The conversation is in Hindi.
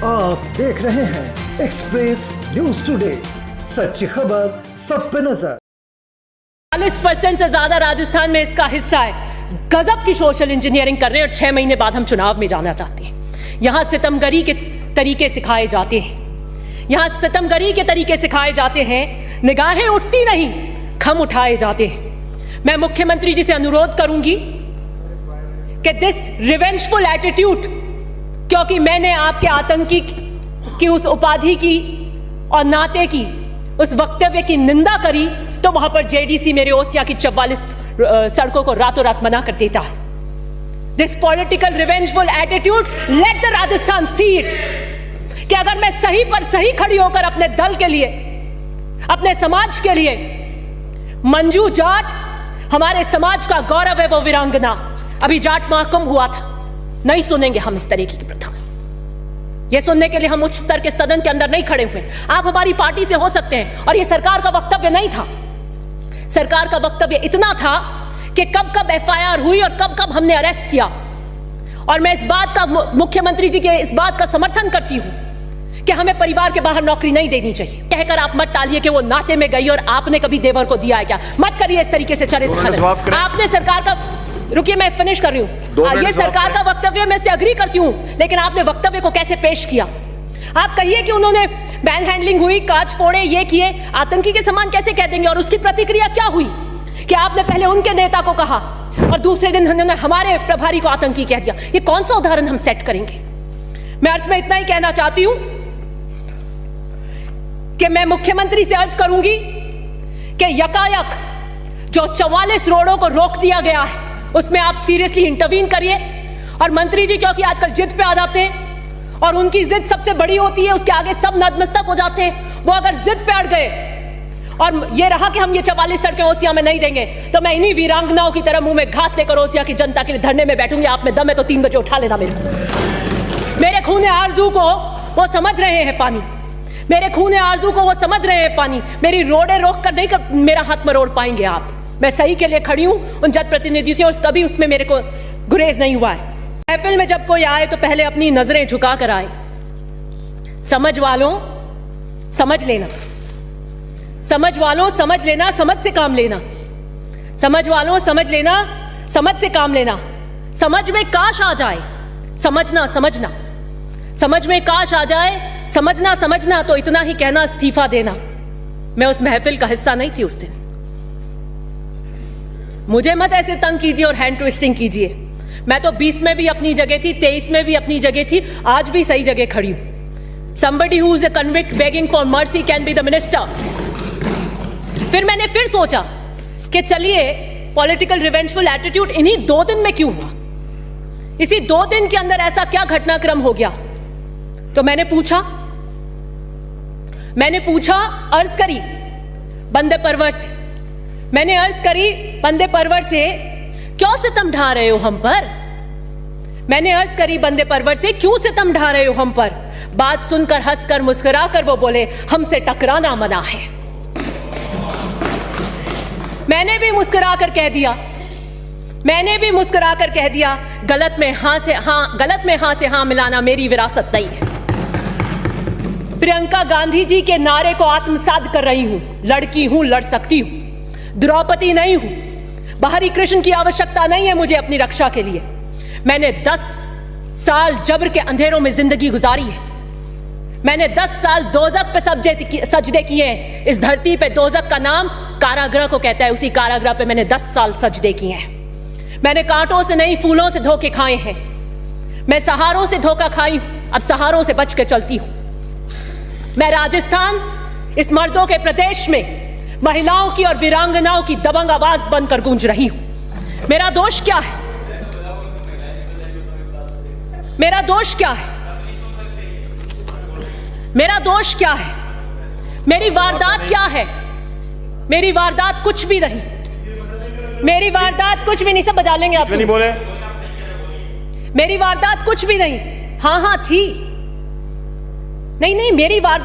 आप देख रहे हैं एक्सप्रेस न्यूज टुडे, सच्ची खबर सब पे नजर। 40% से ज्यादा राजस्थान में इसका हिस्सा है। गजब की सोशल इंजीनियरिंग कर रहे हैं और 6 महीने बाद हम चुनाव में जाना चाहते हैं। यहां सितमगरी के तरीके सिखाए जाते हैं, यहां सितमगरी के तरीके सिखाए जाते हैं। निगाहें उठती नहीं, खम उठाए जाते हैं। मैं मुख्यमंत्री जी से अनुरोध करूंगी कि दिस रिवेंजफुल एटीट्यूड, क्योंकि मैंने आपके आतंकी की उस उपाधि की और नाते की उस वक्तव्य की निंदा करी, तो वहां पर जेडीसी मेरे ओसिया की 44 सड़कों को रातों रात मना कर देता है। This political revengeful attitude, let the Rajasthan see it, कि अगर मैं सही पर सही खड़ी होकर अपने दल के लिए, अपने समाज के लिए, मंजू जाट हमारे समाज का गौरव है, वो वीरांगना, अभी जाट महाकुंभ हुआ था, नहीं सुनेंगे हम इस तरीके की प्रथा। यह सुनने के लिए हम उच्च स्तर के सदन के अंदर नहीं खड़े हुए। आप हमारी पार्टी से हो सकते हैं, और यह सरकार का वक्तव्य नहीं था। सरकार का वक्तव्य इतना था कि कब कब एफआईआर हुई और कब कब हमने अरेस्ट किया। और मैं इस बात का, मुख्यमंत्री जी के इस बात का समर्थन करती हूं कि हमें परिवार के बाहर नौकरी नहीं देनी चाहिए। कहकर आप मत टालिए कि वो नाते में गई और आपने कभी देवर को दिया है क्या। मत करिए इस तरीके से चरित्र। आपने सरकार का, रुकिए मैं फिनिश कर रही हूं, ये सरकार का वक्तव्य मैं से अग्री करती हूं, लेकिन आपने वक्तव्य को कैसे पेश किया। आप कहिए कि उन्होंने बैन हैंडलिंग हुई, कांच फोड़े, ये किए, आतंकी के समान कैसे कह देंगे। और उसकी प्रतिक्रिया क्या हुई कि आपने पहले उनके नेता को कहा और दूसरे दिन उन्होंने हमारे प्रभारी को आतंकी कह दिया। ये कौन सा उदाहरण हम सेट करेंगे। मैं अर्थ में इतना ही कहना चाहती हूं कि मैं मुख्यमंत्री से अर्ज करूंगी कि यकायक जो 44 रोडों को रोक दिया गया है, उसमें आप सीरियसली इंटरवीन करिए। और मंत्री जी क्योंकि आजकल जिद पे आ जाते हैं और उनकी जिद सबसे बड़ी होती है, उसके आगे सब नतमस्तक हो जाते हैं। वो अगर जिद पे अड़ गए और ये रहा कि हम ये 44 सड़कें ओसिया में नहीं देंगे, तो मैं इन्हीं वीरांगनाओं की तरह मुंह में घास लेकर ओसिया की जनता के लिए धरने में बैठूंगी। आप में दम है तो 3 बजे उठा लेना मेरे खून आरजू को वो समझ रहे हैं पानी, मेरे खून आरजू को वो समझ रहे हैं पानी। मेरी रोडे रोक कर नहीं कर मेरा हाथ मरोड़ पाएंगे आप। मैं सही के लिए खड़ी हूं उन जनप्रतिनिधि से, और कभी उसमें मेरे को गुरेज नहीं हुआ है। महफिल में जब कोई आए तो पहले अपनी नजरें झुका कर आए। समझ वालों समझ लेना, समझ वालों समझ लेना, समझ से काम लेना, समझ वालों समझ लेना, समझ से काम लेना। समझ में काश आ जाए, समझना समझना, समझ में काश आ जाए, समझना समझना, तो इतना ही कहना, इस्तीफा देना। मैं उस महफिल का हिस्सा नहीं थी उस दिन। मुझे मत ऐसे तंग कीजिए और हैंड ट्विस्टिंग कीजिए। मैं तो 20 में भी अपनी जगह थी, 23 में भी अपनी जगह थी, आज भी सही जगह खड़ी हूं। Somebody who is a convict begging for mercy can be the minister। फिर मैंने फिर सोचा कि चलिए पॉलिटिकल रिवेंजफुल एटीट्यूड इन्हीं 2 दिन में क्यों हुआ, इसी 2 दिन के अंदर ऐसा क्या घटनाक्रम हो गया। तो मैंने पूछा, अर्ज करी बंदे परवर से, मैंने अर्ज करी बंदे परवर से, क्यों सितम ढा रहे हो हम पर। मैंने अर्ज करी बंदे परवर से, क्यों सितम ढा रहे हो हम पर। बात सुनकर हंसकर मुस्कुराकर वो बोले, हमसे टकराना मना है। मैंने भी मुस्कुराकर कह दिया, गलत में हां से हां मिलाना मेरी विरासत नहीं है। प्रियंका गांधी जी के नारे को आत्मसात कर रही हूं। लड़की हूं, लड़ सकती हूं, द्रौपदी नहीं हूं। बाहरी कृष्ण की आवश्यकता नहीं है मुझे अपनी रक्षा के लिए। मैंने 10 साल जबर के अंधेरों में जिंदगी गुजारी है। मैंने 10 साल दोजख पे सजदे किए हैं। इस धरती पे दोजख का नाम कारागृह को कहता है, उसी कारागृह पे मैंने 10 साल सजदे किए हैं। मैंने कांटों से नहीं, फूलों से धोखे खाए हैं। मैं सहारों से धोखा खाई हूं, अब सहारों से बच के चलती हूं। मैं राजस्थान, इस मर्दों के प्रदेश में महिलाओं की और वीरांगनाओं की दबंग आवाज बनकर गूंज रही हूं। मेरा दोष क्या है, मेरा दोष क्या है, मेरा दोष क्या है, मेरी वारदात क्या है। मेरी वारदात कुछ भी नहीं, मेरी वारदात कुछ भी नहीं। सब बजा लेंगे आप, नहीं बोले। मेरी वारदात कुछ भी नहीं। हाँ थी, नहीं मेरी वारदात